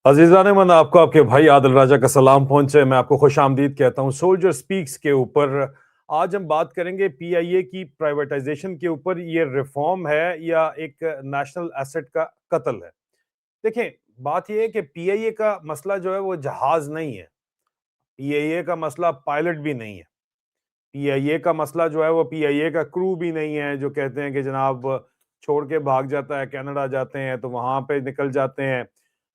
अजीज़ान मन आपको आपके भाई आदिल राजा का सलाम पहुंचे। मैं आपको खुशामदीद कहता हूं सोल्जर स्पीक्स के ऊपर। आज हम बात करेंगे पीआईए की प्राइवेटाइजेशन के ऊपर। ये रिफॉर्म है या एक नेशनल एसेट का कत्ल है। देखें, बात यह है कि पीआईए का मसला जो है वो जहाज नहीं है। पीआईए का मसला पायलट भी नहीं है। पीआईए का मसला जो है वो पीआईए का क्रू भी नहीं है जो कहते हैं कि जनाब छोड़ के भाग जाता है, कनाडा जाते हैं तो वहां पे निकल जाते हैं।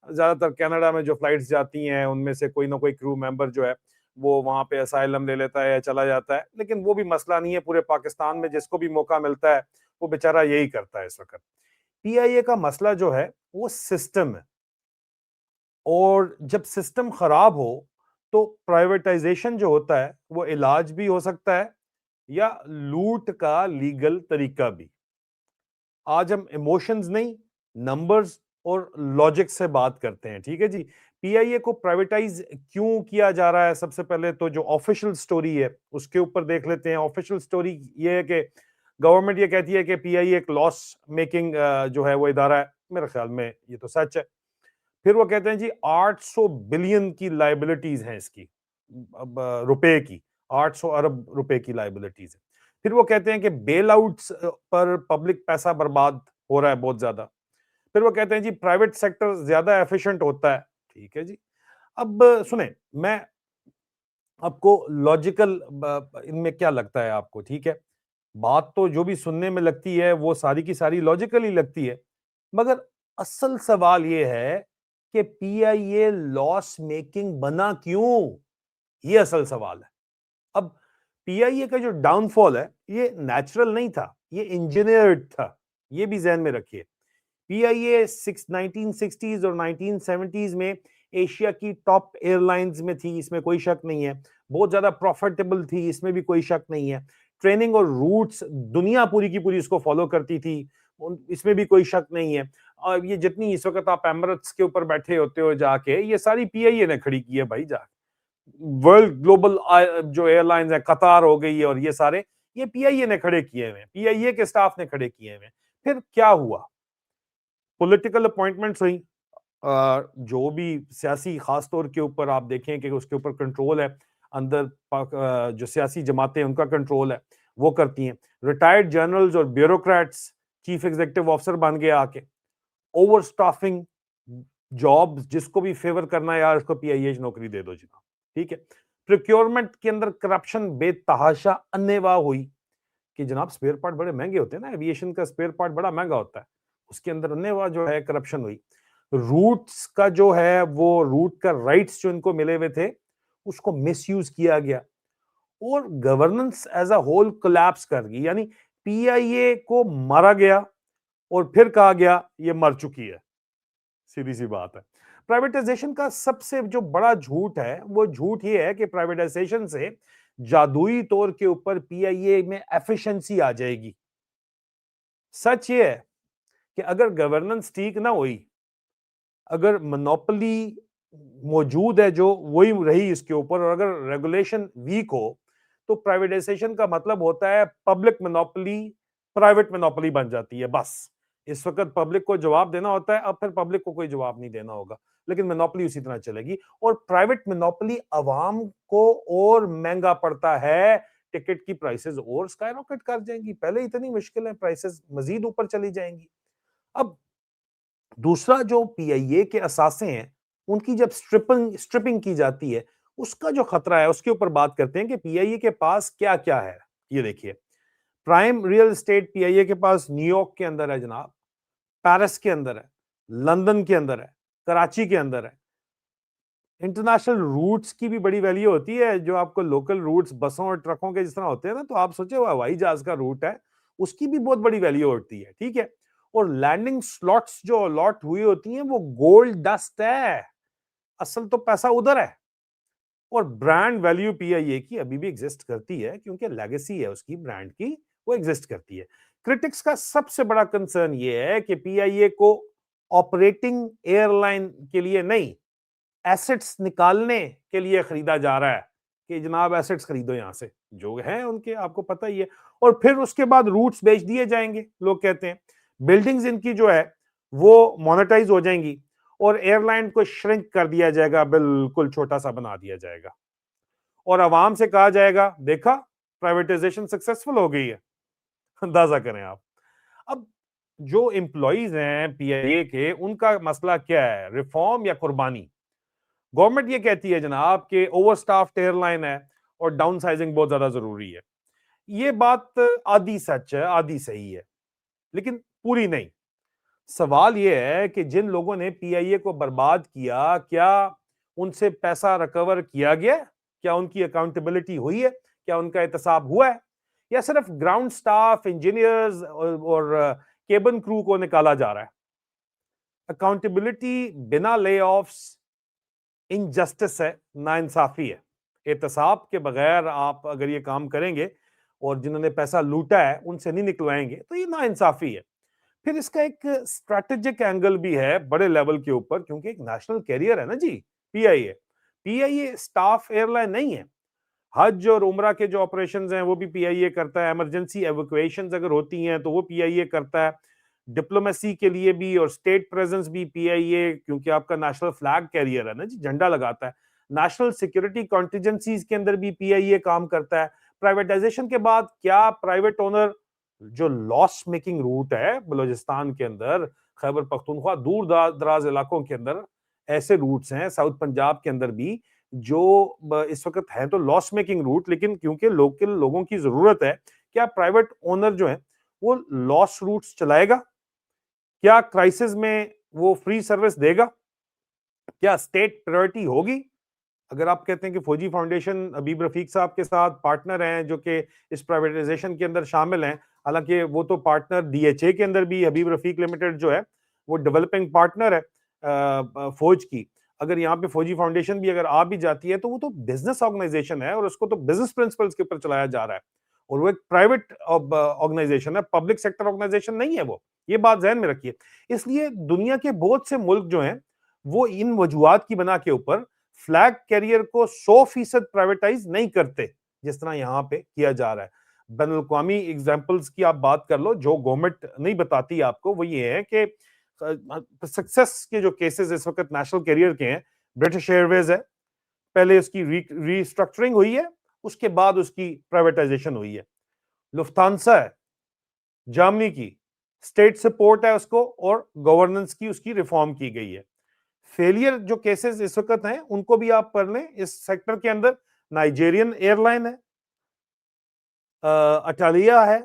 ज्यादातर कनाडा में जो फ्लाइट्स जाती हैं उनमें से कोई ना कोई क्रू मेंबर जो है वो वहां पे असाइलम ले लेता है या चला जाता है, लेकिन वो भी मसला नहीं है। पूरे पाकिस्तान में जिसको भी मौका मिलता है वो बेचारा यही करता है इस वक्त। पीआईए का मसला जो है वो सिस्टम है, और जब सिस्टम खराब हो तो प्राइवेटाइजेशन जो होता है वो इलाज भी हो सकता है या लूट का लीगल तरीका भी। आज हम इमोशंस नहीं, नंबर्स और लॉजिक से बात करते हैं, ठीक है जी। पीआईए को प्राइवेटाइज क्यों किया जा रहा है? सबसे पहले तो जो ऑफिशियल स्टोरी है उसके ऊपर देख लेते हैं। ऑफिशियल स्टोरी ये है कि गवर्नमेंट ये कहती है कि पीआईए एक लॉस मेकिंग जो है वो इदारा है। मेरे ख्याल में ये तो सच है। फिर वो कहते हैं जी 800 बिलियन की लाइबिलिटीज हैं इसकी, अब रुपए की 800 अरब रुपए की लाइबिलिटीज है। फिर वो कहते हैं कि बेल आउट्स पर पब्लिक पैसा बर्बाद हो रहा है बहुत ज्यादा। फिर वो कहते हैं जी प्राइवेट सेक्टर ज्यादा एफिशिएंट होता है। ठीक है जी। अब सुने, मैं आपको लॉजिकल इनमें क्या लगता है आपको? ठीक है, बात तो जो भी सुनने में लगती है वो सारी की सारी लॉजिकल ही लगती है, मगर असल सवाल ये है कि पीआईए लॉस मेकिंग बना क्यों? ये असल सवाल है। अब पीआईए का जो डाउनफॉल है ये नेचुरल नहीं था, ये इंजीनियर्ड था। ये भी जहन में रखिए। पीआईए 1960s और 1970s में एशिया की टॉप एयरलाइंस में थी, इसमें कोई शक नहीं है। बहुत ज्यादा प्रॉफिटेबल थी, इसमें भी कोई शक नहीं है। ट्रेनिंग और रूट्स दुनिया पूरी की पूरी इसको फॉलो करती थी, इसमें भी कोई शक नहीं है। और ये जितनी इस वक्त आप एमिरेट्स के ऊपर बैठे होते हो जाके, ये सारी पीआईए ने खड़ी की है भाई। जा वर्ल्ड ग्लोबल जो एयरलाइंस है, कतार हो गई है, और ये सारे ये पीआईए ने खड़े किए हुए हैं, पीआईए के स्टाफ ने खड़े किए हुए हैं। फिर क्या हुआ? पॉलिटिकल अपॉइंटमेंट्स हुई। जो भी सियासी, खास तौर के ऊपर आप देखें कि उसके ऊपर कंट्रोल है, अंदर जो सियासी जमातें उनका कंट्रोल है, वो करती हैं। रिटायर्ड जनरल्स और ब्यूरोक्रेट्स चीफ एग्जीक्यूटिव ऑफिसर बन गए आके। ओवर स्टाफिंग, जॉब जिसको भी फेवर करना है यार उसको पीआईए नौकरी दे दो जनाब। ठीक है। प्रोक्योरमेंट के अंदर करप्शन बेतहाशा अन्नेवाह हुई कि जनाब स्पेयर पार्ट बड़े महंगे होते हैं ना, एविएशन का स्पेयर पार्ट बड़ा महंगा होता है, उसके अंदर अन्नेवाह जो है करप्शन हुई। रूट्स का जो है वो रूट का राइट्स जो इनको मिले हुए थे उसको मिसयूज किया गया, और governance as a whole collapse कर गई। यानी पीआईए को मारा गया और फिर कहा गया ये मर चुकी है। सीधी सी बात है। प्राइवेटाइजेशन का सबसे जो बड़ा झूठ है वो झूठ ये है कि प्राइवेटाइजेशन से जादुई तौर के ऊपर पीआईए में एफिशिएंसी आ जाएगी। सच ये है कि अगर गवर्नेंस ठीक ना हुई, अगर मोनोपोली मौजूद है जो वही रही इसके ऊपर, और अगर रेगुलेशन वीक हो, तो प्राइवेटाइजेशन का मतलब होता है पब्लिक मोनोपोली प्राइवेट मोनोपोली बन जाती है। बस इस वक्त पब्लिक को जवाब देना होता है, अब फिर पब्लिक को कोई जवाब नहीं देना होगा, लेकिन मोनोपोली उसी तरह चलेगी। और प्राइवेट मोनोपोली अवाम को और महंगा पड़ता है, टिकट की प्राइसेस और स्काईरॉकेट कर जाएंगी। पहले इतनी मुश्किल है, प्राइसेस मजीद ऊपर चली जाएंगी। अब दूसरा जो पीआईए के असासे हैं उनकी जब स्ट्रिपिंग स्ट्रिपिंग की जाती है, उसका जो खतरा है उसके ऊपर बात करते हैं कि पीआईए के पास क्या क्या है। ये देखिए, प्राइम रियल एस्टेट पीआईए के पास न्यूयॉर्क के अंदर है जनाब, पेरिस के अंदर है, लंदन के अंदर है, कराची के अंदर है। इंटरनेशनल रूट्स की भी बड़ी वैल्यू होती है। जो आपको लोकल रूट्स बसों और ट्रकों के जिस तरह होते हैं ना, तो आप सोचे वो हवाई जहाज का रूट है, उसकी भी बहुत बड़ी वैल्यू होती है। ठीक है। और लैंडिंग स्लॉट्स जो अलॉट हुई होती हैं वो गोल्ड डस्ट है, असल तो पैसा उधर है। और ब्रांड वैल्यू पीआईए की अभी भी एग्जिस्ट करती है, क्योंकि लेगेसी है उसकी ब्रांड की, वो एग्जिस्ट करती है। क्रिटिक्स का सबसे बड़ा कंसर्न ये है कि पीआईए को ऑपरेटिंग एयरलाइन के लिए नहीं, एसेट्स निकालने के लिए खरीदा जा रहा है कि जनाब एसेट्स खरीदो यहां से, जो है उनके आपको पता ही है। और फिर उसके बाद रूट्स बेच दिए जाएंगे, लोग कहते हैं। बिल्डिंग्स इनकी जो है वो मोनेटाइज हो जाएंगी, और एयरलाइन को श्रिंक कर दिया जाएगा, बिल्कुल छोटा सा बना दिया जाएगा और आवाम से कहा जाएगा देखा प्राइवेटाइजेशन सक्सेसफुल हो गई है। अंदाजा करें आप। अब जो एम्प्लॉइज हैं पीआईए के, उनका मसला क्या है, रिफॉर्म या कुर्बानी? गवर्नमेंट ये कहती है जनाब कि ओवरस्टाफ्ड एयरलाइन है और डाउन साइजिंग बहुत ज्यादा जरूरी है। ये बात आधी सच है, आधी सही है, लेकिन पूरी नहीं। सवाल यह है कि जिन लोगों ने पीआईए को बर्बाद किया, क्या उनसे पैसा रिकवर किया गया? क्या उनकी अकाउंटेबिलिटी हुई है? क्या उनका एहतसाब हुआ है? या सिर्फ ग्राउंड स्टाफ, इंजीनियर्स और केबिन क्रू को निकाला जा रहा है? अकाउंटेबिलिटी बिना ले ऑफ्स इनजस्टिस है, नाइंसाफी है। एहतसाब के बगैर आप अगर ये काम करेंगे और जिन्होंने पैसा लूटा है उनसे नहीं निकलवाएंगे तो ये नाइंसाफी है। फिर इसका एक स्ट्रैटेजिक एंगल भी है बड़े लेवल के ऊपर, क्योंकि एक नेशनल कैरियर है ना जी पीआईए। पीआईए स्टाफ एयरलाइन नहीं है। हज और उमरा के जो ऑपरेशंस हैं वो भी पीआईए करता है। इमरजेंसी एवैक्यूएशंस अगर होती हैं तो वो पीआईए करता है। डिप्लोमेसी के लिए भी और स्टेट प्रेजेंस भी पीआईए, क्योंकि आपका नेशनल फ्लैग कैरियर है ना जी, झंडा लगाता है। नेशनल सिक्योरिटी कॉन्टिजेंसीज के अंदर भी पीआईए काम करता है। प्राइवेटाइजेशन के बाद क्या प्राइवेट ओनर जो लॉस मेकिंग रूट है बलूचिस्तान के अंदर, खैबर पख्तूनख्वा, दूर दराज इलाकों के अंदर ऐसे रूट्स हैं, साउथ पंजाब के अंदर भी, जो इस वक्त है तो लॉस मेकिंग रूट, लेकिन क्योंकि लोकल लोगों की जरूरत है, क्या प्राइवेट ओनर जो है वो लॉस रूट्स चलाएगा? क्या क्राइसिस में वो फ्री सर्विस देगा? क्या स्टेट प्रायोरिटी होगी? अगर आप कहते हैं कि फौजी फाउंडेशन हबीब रफीक साहब के साथ पार्टनर हैं जो कि इस प्राइवेटाइजेशन के अंदर शामिल हैं, हालांकि वो तो पार्टनर डीएचए के अंदर भी हबीब रफीक लिमिटेड जो है वो डेवलपिंग पार्टनर है फौज की। अगर यहाँ पे फौजी फाउंडेशन भी अगर आ भी जाती है तो वो तो बिजनेस ऑर्गेनाइजेशन है और उसको तो बिजनेस प्रिंसिपल्स के ऊपर चलाया जा रहा है और वो एक प्राइवेट ऑर्गेनाइजेशन है, पब्लिक सेक्टर ऑर्गेनाइजेशन नहीं है वो। ये बात ध्यान में रखिए। इसलिए दुनिया के बहुत से मुल्क जो हैं वो इन वजूहात की बना के ऊपर फ्लैग कैरियर को 100% प्राइवेटाइज नहीं करते जिस तरह यहां पे किया जा रहा है। बैन अवी एग्जाम्पल्स की आप बात कर लो, जो गवर्नमेंट नहीं बताती आपको वो ये है कि सक्सेस के जो केसेस इस वक्त नेशनल कैरियर के हैं, ब्रिटिश एयरवेज है, पहले उसकी रीस्ट्रक्चरिंग हुई है, उसके बाद उसकी प्राइवेटाइजेशन हुई है। लुफ्तांसा है, जर्मनी की, स्टेट सपोर्ट है उसको और गवर्नेंस की उसकी रिफॉर्म की गई है। फेलियर जो केसेस इस वक्त हैं उनको भी आप पढ़ लें इस सेक्टर के अंदर। नाइजेरियन एयरलाइन है, अटालिया है,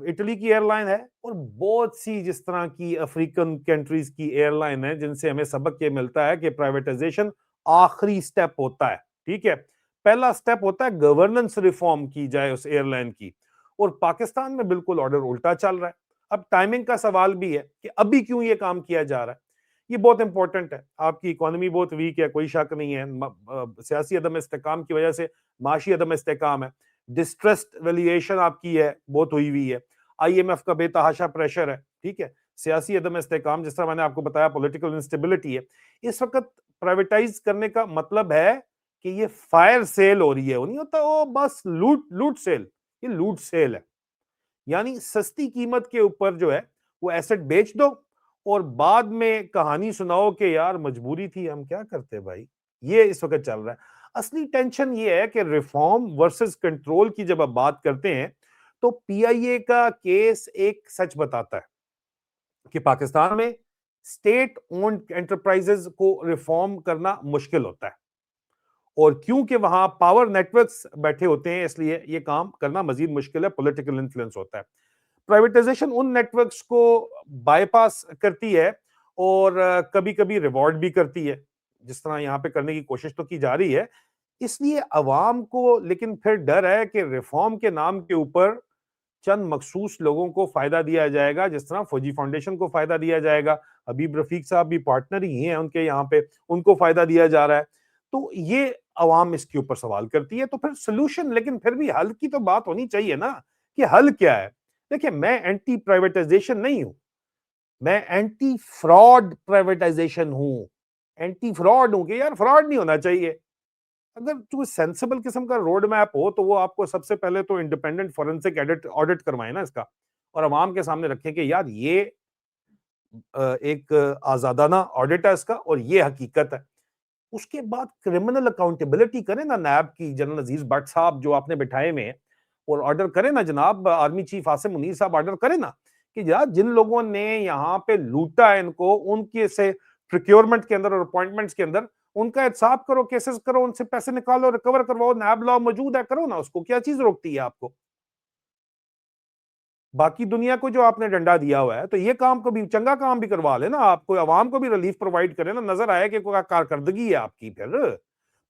इटली की एयरलाइन है और बहुत सी जिस तरह की अफ्रीकन कंट्रीज की एयरलाइन है, जिनसे हमें सबक ये मिलता है कि प्राइवेटाइजेशन आखिरी स्टेप होता है। ठीक है, पहला स्टेप होता है गवर्नेंस रिफॉर्म की जाए उस एयरलाइन की, और पाकिस्तान में बिल्कुल ऑर्डर उल्टा चल रहा है। अब टाइमिंग का सवाल भी है कि अभी क्यों ये काम किया जा रहा है। ये बहुत इंपॉर्टेंट है। आपकी इकोनॉमी बहुत वीक है, कोई शक नहीं है, सियासी अदम इस्तेकाम की वजह से माशी अदम इस्तेकाम है, डिस्ट्रेस्ड वैल्यूएशन आपकी है बहुत हुई हुई है, आईएमएफ का बेतहाशा प्रेशर है, ठीक है, सियासी अदम इस्तेकाम, जिस तरह मैंने आपको बताया पॉलिटिकल इंस्टेबिलिटी है। इस वक्त प्राइवेटाइज करने का मतलब है कि ये फायर सेल हो रही है, वो नहीं होता वो बस लूट लूट सेल, ये लूट सेल है। यानी सस्ती कीमत के ऊपर जो है वो एसेट बेच दो और बाद में कहानी सुनाओ कि यार मजबूरी थी, हम क्या करते भाई। ये इस वक्त चल रहा है। असली टेंशन ये है कि रिफॉर्म वर्सेस कंट्रोल की जब आप बात करते हैं तो पीआईए का केस एक सच बताता है कि पाकिस्तान में स्टेट ओन्ड एंटरप्राइजेस को रिफॉर्म करना मुश्किल होता है और क्योंकि वहां पावर नेटवर्क्स बैठे होते हैं इसलिए ये काम करना मजीद मुश्किल है, पॉलिटिकल इन्फ्लुएंस होता है। प्राइवेटाइजेशन उन नेटवर्क्स को बाईपास करती है और कभी कभी रिवॉर्ड भी करती है, जिस तरह यहां पे करने की कोशिश तो की जा रही है। इसलिए अवाम को लेकिन फिर डर है कि रिफॉर्म के नाम के ऊपर चंद मखसूस लोगों को फायदा दिया जाएगा, जिस तरह फौजी फाउंडेशन को फायदा दिया जाएगा। हबीब रफीक साहब भी पार्टनर ही हैं उनके यहाँ पे, उनको फायदा दिया जा रहा है। तो ये अवाम इसके ऊपर सवाल करती है। तो फिर सोल्यूशन, लेकिन फिर भी हल की तो बात होनी चाहिए ना कि हल क्या है। देखिए, मैं एंटी प्राइवेटाइजेशन नहीं हूं, मैं एंटी फ्रॉड प्राइवेटाइजेशन हूं। एंटी फ्रॉड हूं कि यार फ्रॉड नहीं होना चाहिए। अगर कोई सेंसिबल किस्म का रोड मैप हो तो वो आपको सबसे पहले तो इंडिपेंडेंट फोरेंसिक ऑडिट ऑडिट करवाए ना इसका, और अवाम के सामने रखें कि यार ये एक आजादाना ऑडिट है इसका और ये हकीकत है। उसके बाद क्रिमिनल अकाउंटेबिलिटी करें ना नैब की, जनरल अजीज भट्ट साहब जो आपने बिठाए हुए हैं, और ऑर्डर करें ना जनाब आर्मी चीफ आसिम मुनीर साहब, ऑर्डर करें ना कि यार जिन लोगों ने यहाँ पे लूटा है इनको, उनके से प्रिक्योरमेंट के अंदर और अपॉइंटमेंट्स के अंदर उनका एहसाब करो, केसेस करो, उनसे पैसे निकालो, रिकवर करवाओ, नैब लॉ मौजूद है, करो ना उसको, क्या चीज रोकती है आपको? बाकी दुनिया को जो आपने डंडा दिया हुआ है, तो ये काम को भी, चंगा काम भी करवा लेना, आपको आवाम को भी रिलीफ प्रोवाइड करें ना, नजर आए कि कोई कारकर्दगी है आपकी। फिर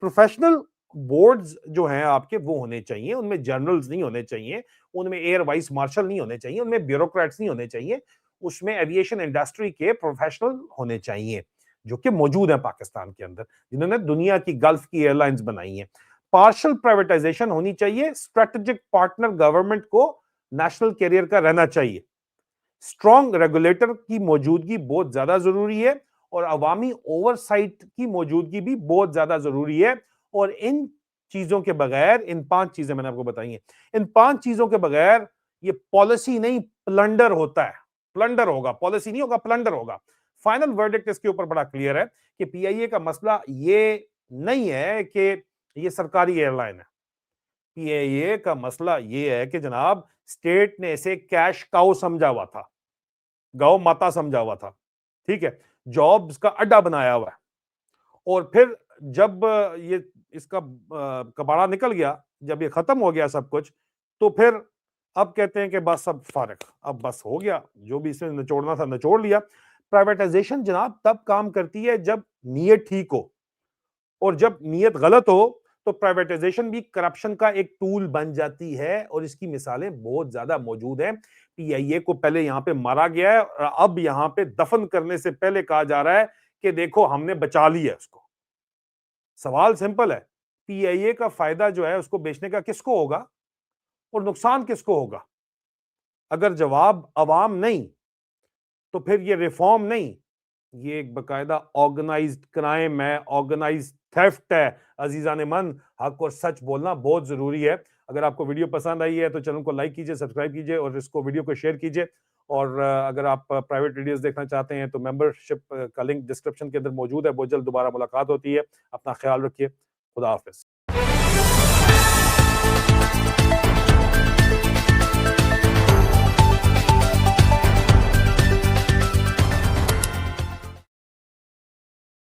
प्रोफेशनल बोर्ड्स जो हैं आपके वो होने चाहिए, उनमें जर्नल्स नहीं होने चाहिए, उनमें एयर वाइस मार्शल नहीं होने चाहिए, उनमें ब्यूरोक्रेट्स नहीं होने चाहिए, उसमें एविएशन इंडस्ट्री के प्रोफेशनल होने चाहिए जो कि मौजूद है पाकिस्तान के अंदर, जिन्होंने दुनिया की गल्फ की एयरलाइंस बनाई है। पार्शियल प्राइवेटाइजेशन होनी चाहिए, स्ट्रेटेजिक पार्टनर गवर्नमेंट को नेशनल कैरियर का रहना चाहिए, स्ट्रॉन्ग रेगुलेटर की मौजूदगी बहुत ज्यादा जरूरी है, और अवामी ओवरसाइट की मौजूदगी भी बहुत ज्यादा जरूरी है। और इन चीजों के बगैर, इन 5 चीजें मैंने आपको बताई हैं, इन 5 चीजों के बगैर ये पॉलिसी नहीं, प्लंडर होता है। प्लंडर होगा, पॉलिसी नहीं होगा, प्लंडर होगा। फाइनल वर्डिक्ट इसके ऊपर बड़ा क्लियर है कि पीआईए का मसला ये नहीं है कि ये सरकारी एयरलाइन है। पीएए का मसला ये है कि जनाब स्टेट ने इसे कैश काउ समझा हुआ था, गौ माता समझा हुआ था, ठीक है, जॉब्स का अड्डा बनाया हुआ है। और फिर जब ये इसका कबाड़ा निकल गया, जब ये खत्म हो गया सब कुछ, तो फिर अब कहते हैं कि बस अब फारिग, अब बस हो गया, जो भी इसमें निचोड़ना था निचोड़ लिया। प्राइवेटाइजेशन जनाब तब काम करती है जब नीयत ठीक हो, और जब नीयत गलत हो तो प्राइवेटाइजेशन भी करप्शन का एक टूल बन जाती है, और इसकी मिसालें बहुत ज्यादा मौजूद हैं। पीआईए को पहले यहां पे मारा गया है, और अब यहां पे दफन करने से पहले कहा जा रहा है कि देखो हमने बचा लिया उसको। सवाल सिंपल है, पीआईए का फायदा जो है उसको बेचने का किसको होगा और नुकसान किसको होगा? अगर जवाब अवाम नहीं, तो फिर ये रिफॉर्म नहीं, ये एक बकायदा ऑर्गेनाइज्ड क्राइम है, ऑर्गेनाइज्ड थेफ्ट है। अजीजान मन, हक और सच बोलना बहुत जरूरी है। अगर आपको वीडियो पसंद आई है तो चैनल को लाइक कीजिए, सब्सक्राइब कीजिए, और इसको वीडियो को शेयर कीजिए। और अगर आप प्राइवेट वीडियोस देखना चाहते हैं तो मेंबरशिप का लिंक डिस्क्रिप्शन के अंदर मौजूद है। बहुत जल्द दोबारा मुलाकात होती है। अपना ख्याल रखिए। खुदा हाफिज।